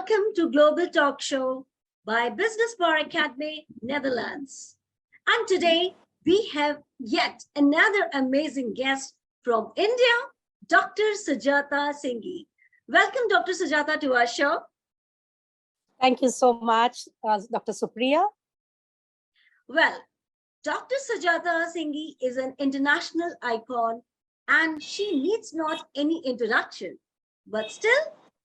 Welcome to Global Talk Show by Business Bar Academy, Netherlands. And today we have yet another amazing guest from India, Dr. Sujata Singhi. Welcome, Dr. Sujata, to our show. Thank you so much, Dr. Supriya. Well, Dr. Sujata Singhi is an international icon and she needs not any introduction. But still,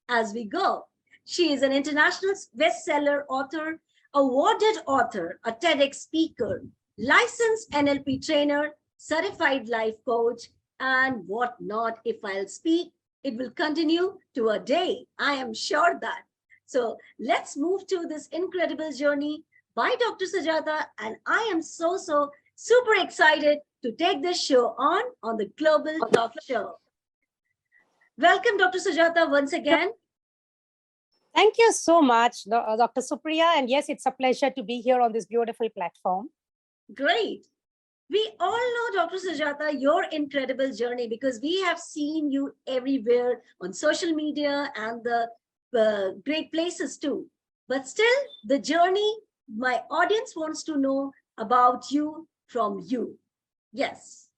as we go, she is an international bestseller author, awarded author, a TEDx speaker, licensed NLP trainer, certified life coach, and what not. If I'll speak, it will continue to a day. I am sure that. So let's move to this incredible journey by Dr. Sujata, and I am so super excited to take this show on the Global Talk Show. Welcome, Dr. Sujata, once again. Thank you so much, Dr. Supriya. And yes, it's a pleasure to be here on this beautiful platform. Great. We all know, Dr. Sujata, your incredible journey because we have seen you everywhere on social media and the great places too. But still, the journey, my audience wants to know about you from you. Yes.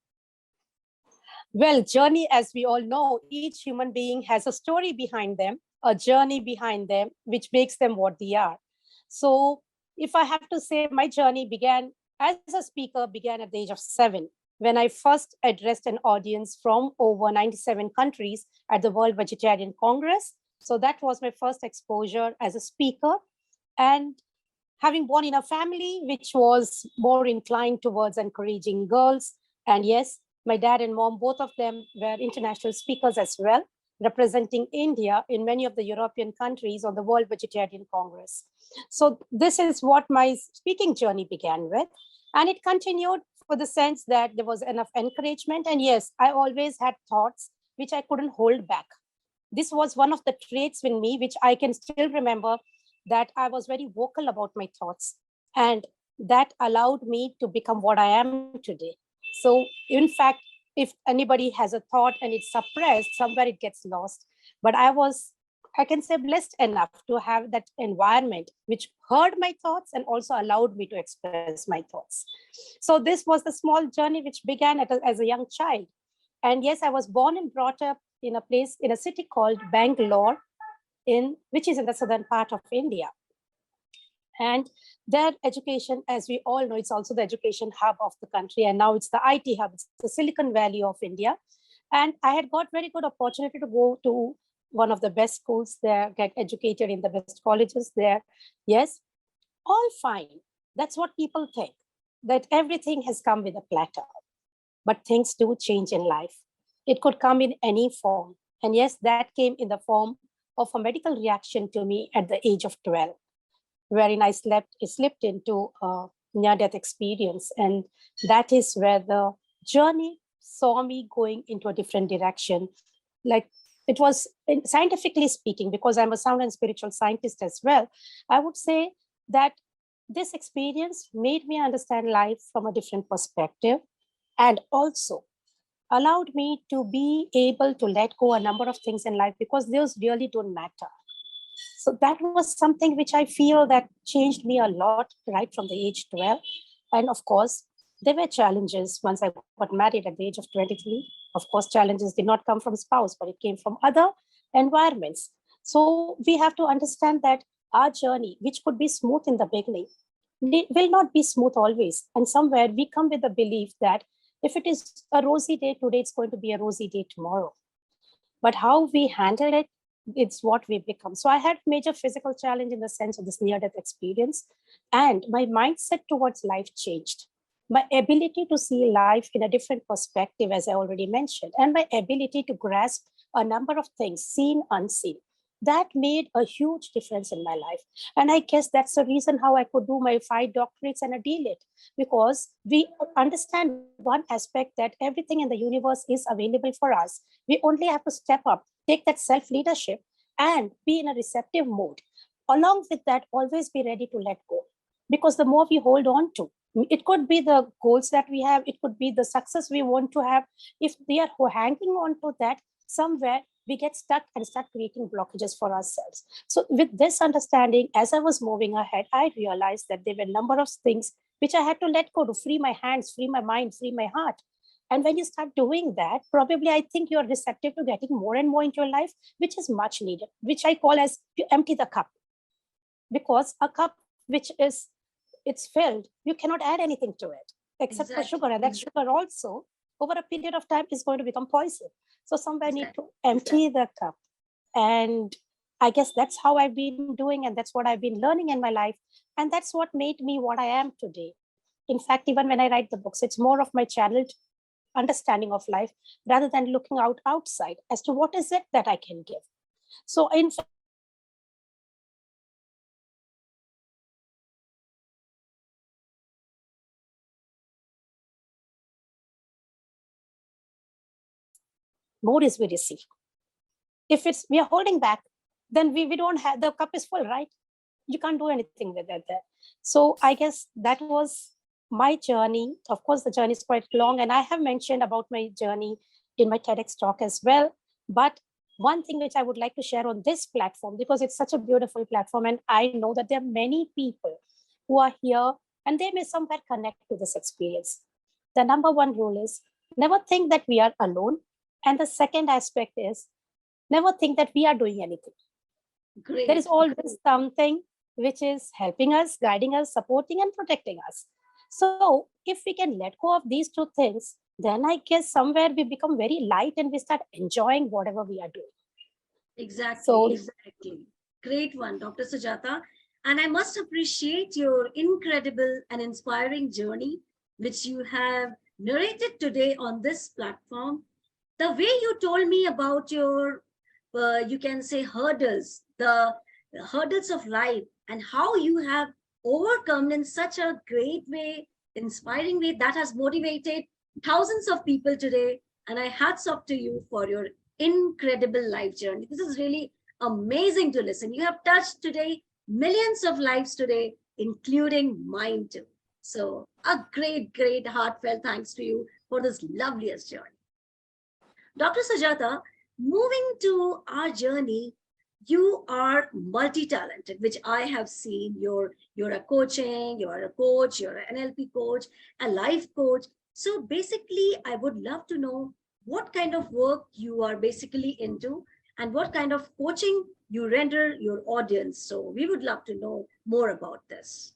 Well, journey, as we all know, each human being has a story behind them, a journey behind them, which makes them what they are. So if I have to say, my journey began as a speaker, began at the age of 7, when I first addressed an audience from over 97 countries at the World Vegetarian Congress. So that was my first exposure as a speaker. And having born in a family which was more inclined towards encouraging girls, and yes, my dad and mom, both of them were international speakers as well, representing India in many of the European countries on the World Vegetarian Congress. So this is what my speaking journey began with. And it continued for the sense that there was enough encouragement. And yes, I always had thoughts which I couldn't hold back. This was one of the traits in me, which I can still remember, that I was very vocal about my thoughts. And that allowed me to become what I am today. So in fact, if anybody has a thought and it's suppressed, somewhere it gets lost. But I can say, blessed enough to have that environment which heard my thoughts and also allowed me to express my thoughts. So this was the small journey which began as a young child. And yes, I was born and brought up in a city called Bangalore, which is in the southern part of India. And their education, as we all know, it's also the education hub of the country. And now it's the IT hub, it's the Silicon Valley of India. And I had got very good opportunity to go to one of the best schools there, get educated in the best colleges there. Yes, all fine. That's what people think, that everything has come with a platter. But things do change in life. It could come in any form. And yes, that came in the form of a medical reaction to me at the age of 12. Wherein I slipped into a near-death experience. And that is where the journey saw me going into a different direction. Like it was, scientifically speaking, because I'm a sound and spiritual scientist as well, I would say that this experience made me understand life from a different perspective and also allowed me to be able to let go a number of things in life because those really don't matter. So that was something which I feel that changed me a lot right from the age 12. And of course, there were challenges once I got married at the age of 23. Of course, challenges did not come from spouse, but it came from other environments. So we have to understand that our journey, which could be smooth in the beginning, will not be smooth always. And somewhere we come with the belief that if it is a rosy day today, it's going to be a rosy day tomorrow. But how we handle it, it's what we become. So I had major physical challenge in the sense of this near-death experience, and my mindset towards life changed. My ability to see life in a different perspective, as I already mentioned, and my ability to grasp a number of things, seen, unseen, that made a huge difference in my life. And I guess that's the reason how I could do my 5 doctorates and a DLit, because we understand one aspect, that everything in the universe is available for us. We only have to step up, take that self-leadership and be in a receptive mode. Along with that, always be ready to let go. Because the more we hold on to, it could be the goals that we have, it could be the success we want to have. If we are hanging on to that, somewhere we get stuck and start creating blockages for ourselves. So with this understanding, as I was moving ahead, I realized that there were a number of things which I had to let go to free my hands, free my mind, free my heart. And when you start doing that, probably I think you're receptive to getting more and more into your life, which is much needed, which I call as you empty the cup. Because a cup which is it's filled, you cannot add anything to it except for sugar, Exactly. and that sugar also over a period of time is going to become poison. So somewhere I need Exactly. to empty the cup. And I guess that's how I've been doing, and that's what I've been learning in my life. And that's what made me what I am today. In fact, even when I write the books, it's more of my channeled understanding of life rather than looking outside as to what is it that I can give. So in fact, more is we receive. If it's we are holding back, then we don't have, the cup is full, right? You can't do anything with it there. So I guess that was my journey. Of course, the journey is quite long, and I have mentioned about my journey in my TEDx talk as well. But one thing which I would like to share on this platform, because it's such a beautiful platform, and I know that there are many people who are here and they may somewhere connect to this experience. The number one rule is never think that we are alone. And the second aspect is never think that we are doing anything. There is Great. always something which is helping us, guiding us, supporting, and protecting us. So, if we can let go of these two things, then I guess somewhere we become very light and we start enjoying whatever we are doing. Exactly, So, exactly. Great one, Dr. Sujata. And I must appreciate your incredible and inspiring journey, which you have narrated today on this platform. The way you told me about your, you can say, hurdles, the hurdles of life, and how you have overcome in such a great way, inspiring way that has motivated thousands of people today. And I hats off to you for your incredible life journey. This is really amazing to listen. You have touched today millions of lives today, including mine too. So, a great, great heartfelt thanks to you for this loveliest journey. Dr. Sajata, moving to our journey, you are multi-talented, which I have seen. You're a coaching, you're a coach, you're an NLP coach, a life coach. So basically, I would love to know what kind of work you are basically into and what kind of coaching you render your audience. So we would love to know more about this.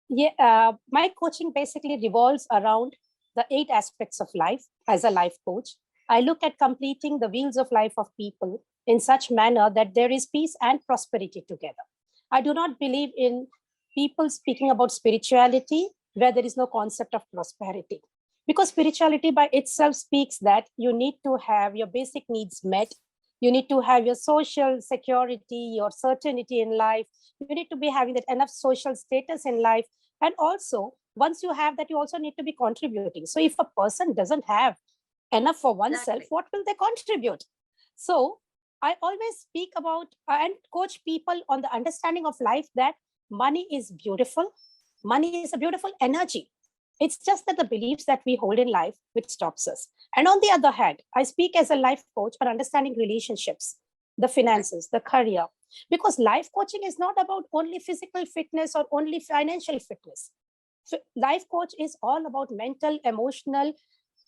yeah, my coaching basically revolves around the 8 aspects of life as a life coach. I look at completing the wheels of life of people in such manner that there is peace and prosperity together. I do not believe in people speaking about spirituality where there is no concept of prosperity. Because spirituality by itself speaks that you need to have your basic needs met. You need to have your social security, your certainty in life. You need to be having that enough social status in life. And also, once you have that, you also need to be contributing. So if a person doesn't have enough for oneself, Exactly. what will they contribute? So I always speak about and coach people on the understanding of life that money is beautiful. Money is a beautiful energy. It's just that the beliefs that we hold in life which stops us. And on the other hand, I speak as a life coach on understanding relationships, the Exactly. finances, the career, because life coaching is not about only physical fitness or only financial fitness. Life coach is all about mental, emotional,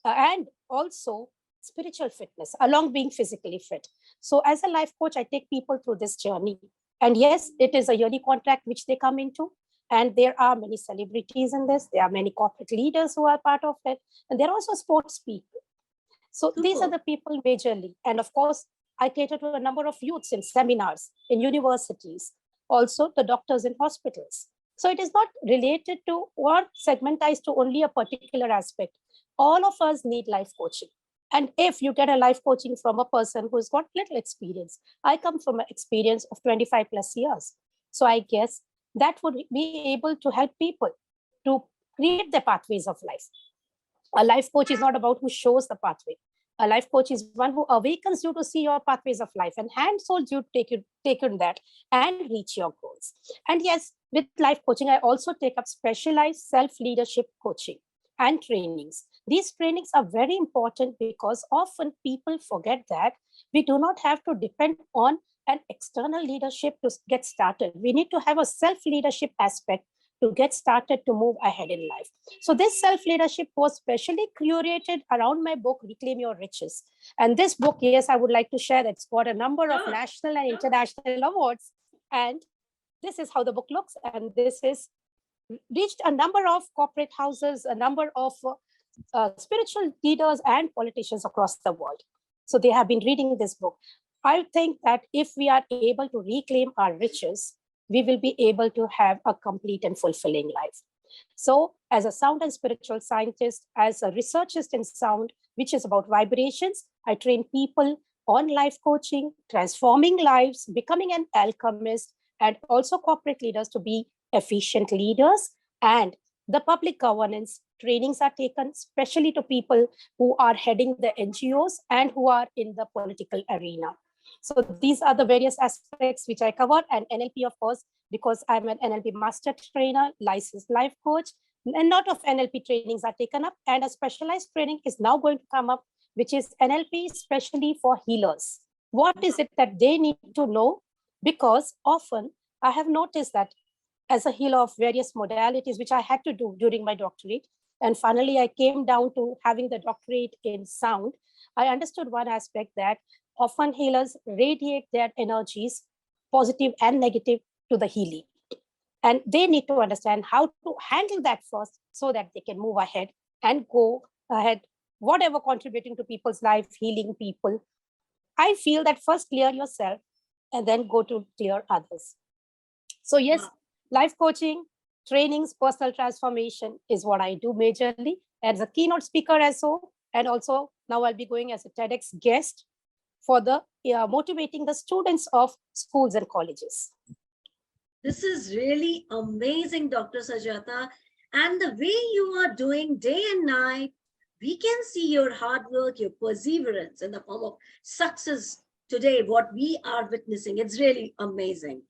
and also spiritual fitness along being physically fit. So as a life coach, I take people through this journey. And yes, it is a yearly contract which they come into. And there are many celebrities in this. There are many corporate leaders who are part of it. And there are also sports people. So these are Super. the people majorly. And of course, I cater to a number of youths in seminars, in universities, also the doctors in hospitals. So it is not related to or segmentized to only a particular aspect. All of us need life coaching. And if you get a life coaching from a person who's got little experience, I come from an experience of 25 plus years. So I guess that would be able to help people to create their pathways of life. A life coach is not about who shows the pathway. A life coach is one who awakens you to see your pathways of life and hands holds you to take in that and reach your goals. And yes, with life coaching, I also take up specialized self leadership coaching. and trainings. These trainings are very important because often people forget that we do not have to depend on an external leadership to get started. We need to have a self-leadership aspect to get started to move ahead in life. So this self-leadership was specially curated around my book, Reclaim Your Riches. And this book, yes, I would like to share, it's got a number of national and international awards. And this is how the book looks. And this is reached a number of corporate houses, a number of spiritual leaders and politicians across the world. So they have been reading this book. I think that if we are able to reclaim our riches, we will be able to have a complete and fulfilling life. So as a sound and spiritual scientist, as a researchist in sound, which is about vibrations, I train people on life coaching, transforming lives, becoming an alchemist, and also corporate leaders to be efficient leaders. And the public governance trainings are taken, especially to people who are heading the NGOs and who are in the political arena. So these are the various aspects which I cover, and NLP, of course, because I'm an NLP master trainer, licensed life coach, and a lot of NLP trainings are taken up, and a specialized training is now going to come up, which is NLP especially for healers. What is it that they need to know? Because often I have noticed that as a healer of various modalities, which I had to do during my doctorate, and finally I came down to having the doctorate in sound, I understood one aspect that often healers radiate their energies, positive and negative, to the healing. And they need to understand how to handle that first so that they can move ahead and go ahead, whatever contributing to people's life, healing people. I feel that first clear yourself and then go to clear others. So yes, life coaching, trainings, personal transformation is what I do majorly as a keynote speaker as so, and also now I'll be going as a TEDx guest for the motivating the students of schools and colleges. This is really amazing, Dr. Sujata. And the way you are doing day and night, we can see your hard work, your perseverance in the form of success today, what we are witnessing. It's really amazing.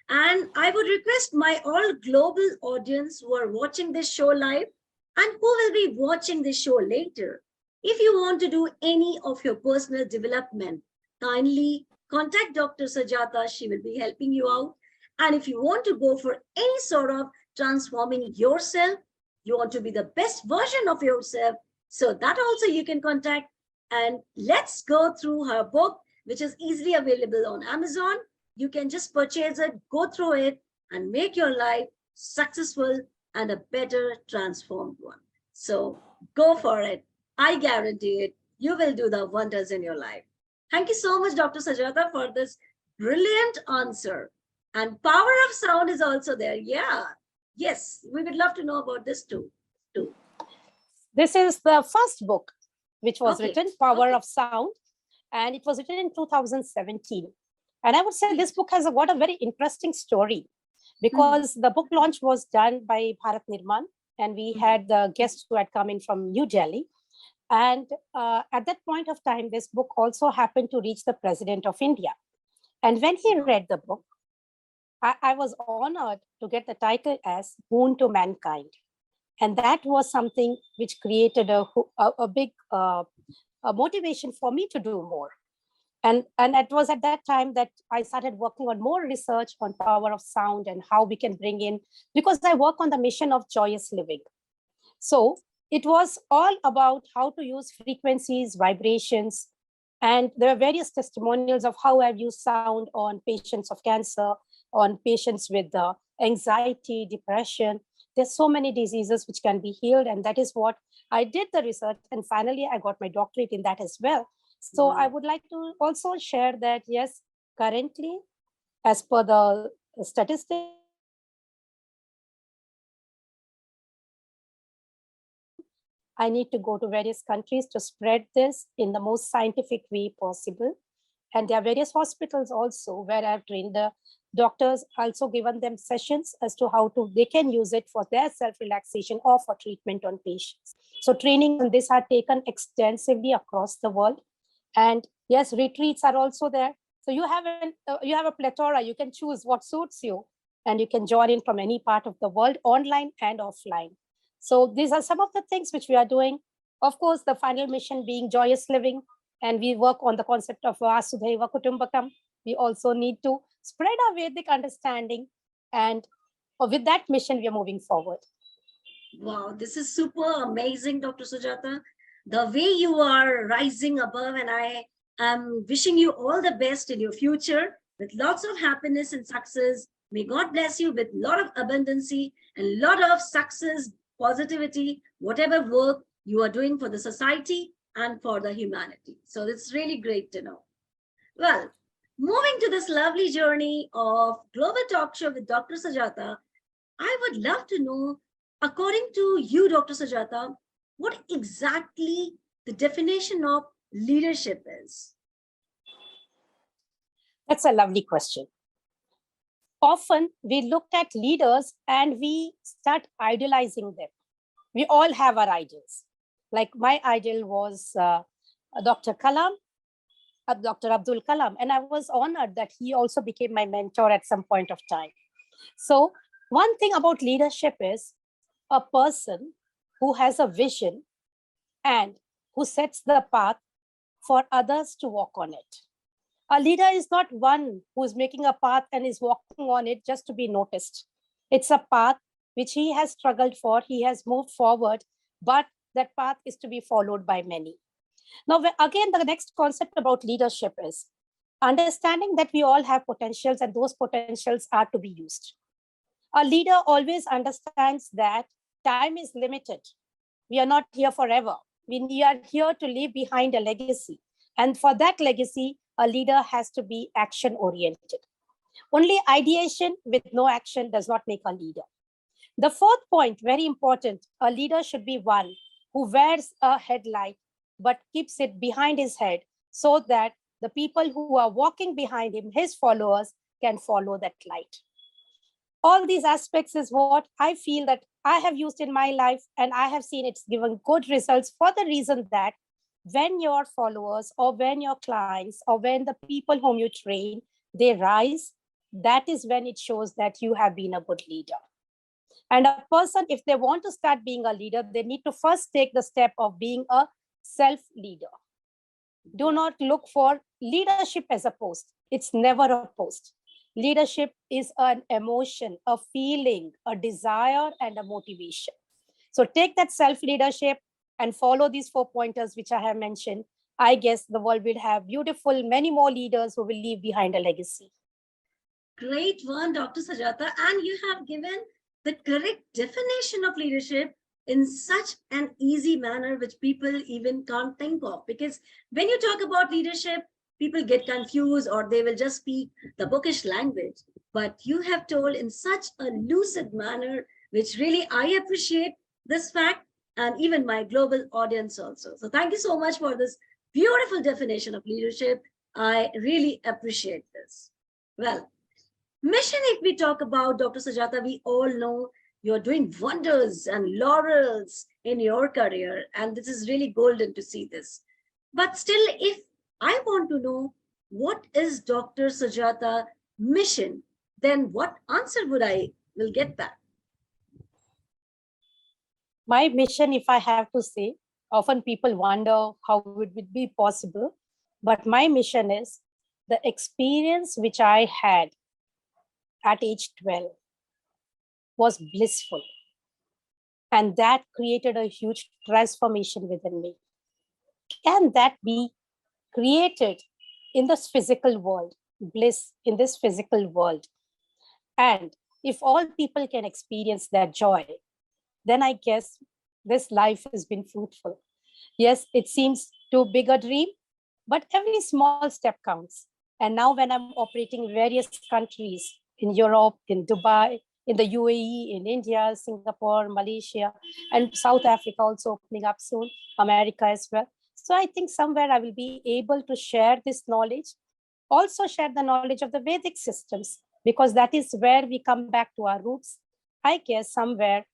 And I would request my all global audience who are watching this show live and who will be watching this show later, if you want to do any of your personal development, kindly contact Dr. Sujata. She will be helping you out. And if you want to go for any sort of transforming yourself, you want to be the best version of yourself, so that also you can contact. And let's go through her book, which is easily available on Amazon. You can just purchase it, go through it, and make your life successful and a better transformed one. So go for it. I guarantee it. You will do the wonders in your life. Thank you so much, Dr. Sujata, for this brilliant answer. And power of sound is also there. Yeah. Yes, we would love to know about this too. This is the first book which was written, Power of Sound, and it was written in 2017. And I would say this book has got a very interesting story because the book launch was done by Bharat Nirman, and we had the guests who had come in from New Delhi. And at that point of time, this book also happened to reach the President of India. And when he read the book, I was honored to get the title as Boon to Mankind. And that was something which created a big motivation for me to do more. And it was at that time that I started working on more research on power of sound and how we can bring in, because I work on the mission of joyous living. So it was all about how to use frequencies, vibrations, and there are various testimonials of how I've used sound on patients of cancer, on patients with anxiety, depression. There's so many diseases which can be healed. And that is what I did the research. And finally, I got my doctorate in that as well. So I would like to also share that, yes, currently, as per the statistics, I need to go to various countries to spread this in the most scientific way possible. And there are various hospitals also where I've trained the doctors, also given them sessions as to how they can use it for their self-relaxation or for treatment on patients. So trainings on this are taken extensively across the world. And yes, retreats are also there. So you have a plethora. You can choose what suits you, and you can join in from any part of the world, online and offline. So these are some of the things which we are doing. Of course, the final mission being joyous living, and we work on the concept of Vasudhaiva Kutumbakam. We also need to spread our Vedic understanding, and with that mission, we are moving forward. Wow, this is super amazing, Dr. Sujata. The way you are rising above, and I am wishing you all the best in your future with lots of happiness and success. May God bless you with a lot of abundancy and lot of success, positivity, whatever work you are doing for the society and for the humanity. So it's really great to know. Well, moving to this lovely journey of Global Talk Show with Dr. Sujata, I would love to know, according to you, Dr. Sujata, what exactly the definition of leadership is. That's a lovely question. Often we look at leaders and we start idolizing them. We all have our idols. Like my idol was Dr. Kalam, Dr. Abdul Kalam, and I was honored that he also became my mentor at some point of time. So one thing about leadership is a person who has a vision and who sets the path for others to walk on it. A leader is not one who is making a path and is walking on it just to be noticed. It's a path which he has struggled for, he has moved forward, but that path is to be followed by many. Now, again, the next concept about leadership is understanding that we all have potentials and those potentials are to be used. A leader always understands that time is limited. We are not here forever. We are here to leave behind a legacy. And for that legacy, a leader has to be action oriented. Only ideation with no action does not make a leader. The fourth point, very important, a leader should be one who wears a headlight but keeps it behind his head so that the people who are walking behind him, his followers, can follow that light. All these aspects is what I feel that I have used in my life, and I have seen it's given good results for the reason that when your followers or when your clients or when the people whom you train, they rise, that is when it shows that you have been a good leader. And a person, if they want to start being a leader, they need to first take the step of being a self-leader. Do not look for leadership as a post. It's never a post. Leadership is an emotion, a feeling, a desire, and a motivation. So take that self-leadership and follow these 4 pointers which I have mentioned. I guess the world will have beautiful, many more leaders who will leave behind a legacy. Great one, Dr. Sujata. And you have given the correct definition of leadership in such an easy manner, which people even can't think of. Because when you talk about leadership, people get confused or they will just speak the bookish language. But you have told in such a lucid manner, which really I appreciate this fact, and even my global audience also. So thank you so much for this beautiful definition of leadership. I really appreciate this. Well, mission, if we talk about, Dr. Sujata, we all know you're doing wonders and laurels in your career, and this is really golden to see this. But still, if I want to know what is Dr. Sujata mission, then what answer would I will get that? My mission, if I have to say, often people wonder how it would be possible, but my mission is the experience which I had at age 12 was blissful. And that created a huge transformation within me. Can that be created in this physical world, bliss in this physical world? And if all people can experience that joy, then I guess this life has been fruitful. Yes, it seems too big a dream, but every small step counts. And now when I'm operating in various countries, in Europe, in Dubai, in the UAE, in India, Singapore, Malaysia, and South Africa also opening up soon, America as well. So I think somewhere I will be able to share this knowledge, also share the knowledge of the Vedic systems, because that is where we come back to our roots. I guess somewhere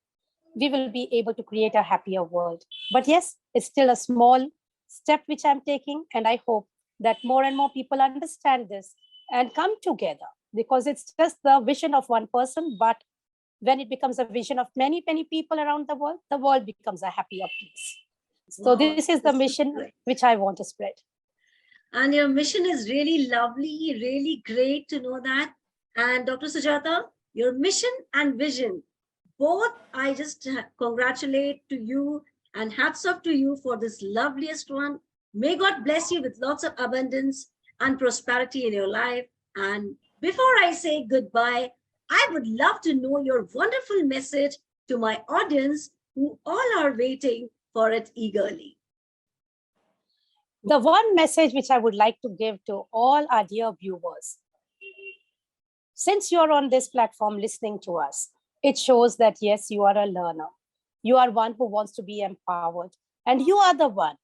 we will be able to create a happier world. But yes, it's still a small step which I'm taking, and I hope that more and more people understand this and come together, because it's just the vision of one person, but when it becomes a vision of many, many people around the world becomes a happier place. So Wow, this is the this is mission great. which I want to spread. And your mission is really lovely, really great to know that. And Dr. Sujata, your mission and vision, both I just congratulate to you and hats off to you for this loveliest one. May God bless you with lots of abundance and prosperity in your life. And before I say goodbye, I would love to know your wonderful message to my audience who all are waiting for it eagerly. The one message which I would like to give to all our dear viewers, since you're on this platform listening to us, it shows that yes, you are a learner. You are one who wants to be empowered, and you are the one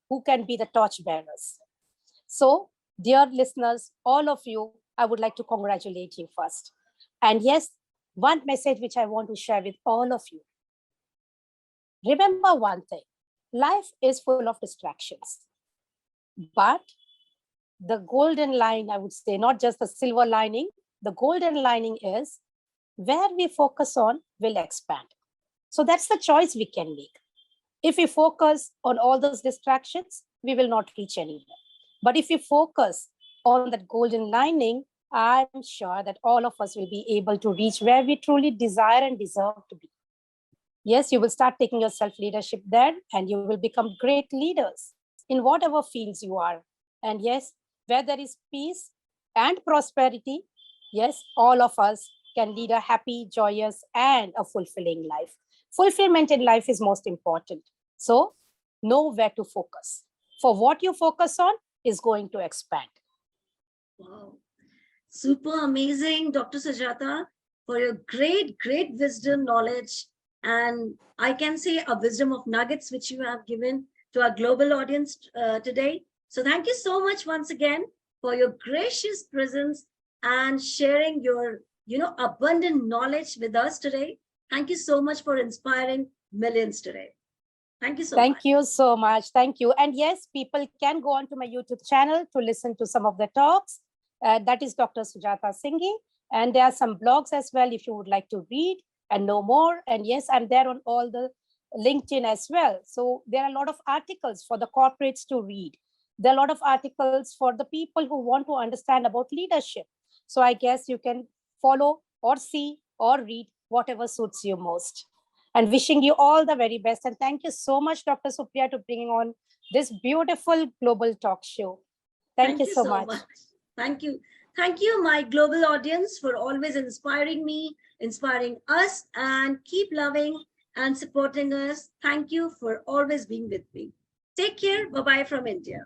who can be the torch bearers. So, dear listeners, all of you, I would like to congratulate you first. And yes, one message which I want to share with all of you. Remember one thing, life is full of distractions, but the golden line, I would say, not just the silver lining, the golden lining is where we focus on will expand. So that's the choice we can make. If we focus on all those distractions, we will not reach anywhere. But if we focus on that golden lining, I'm sure that all of us will be able to reach where we truly desire and deserve to be. Yes, you will start taking your self leadership then, and you will become great leaders in whatever fields you are. And yes, where there is peace and prosperity, yes, all of us can lead a happy, joyous, and a fulfilling life. Fulfillment in life is most important. So, know where to focus. For what you focus on is going to expand. Wow. Super amazing, Dr. Sujata, for your great, great wisdom, knowledge, and I can say a wisdom of nuggets which you have given to our global audience today. So thank you so much once again for your gracious presence and sharing your, abundant knowledge with us today. Thank you so much for inspiring millions today. Thank you so much. Thank you so much. Thank you. And yes, people can go on to my YouTube channel to listen to some of the talks. That is Dr. Sujata Singhi. And there are some blogs as well if you would like to read and know more. And yes, I'm there on all the LinkedIn as well. So there are a lot of articles for the corporates to read. There are a lot of articles for the people who want to understand about leadership. So I guess you can follow or see or read whatever suits you most. And wishing you all the very best. And thank you so much, Dr. Supriya, to bringing on this beautiful global talk show. Thank you You so so much. much. Thank you. Thank you, my global audience, for always inspiring me, inspiring us, and keep loving and supporting us. Thank you for always being with me. Take care. Bye bye from India.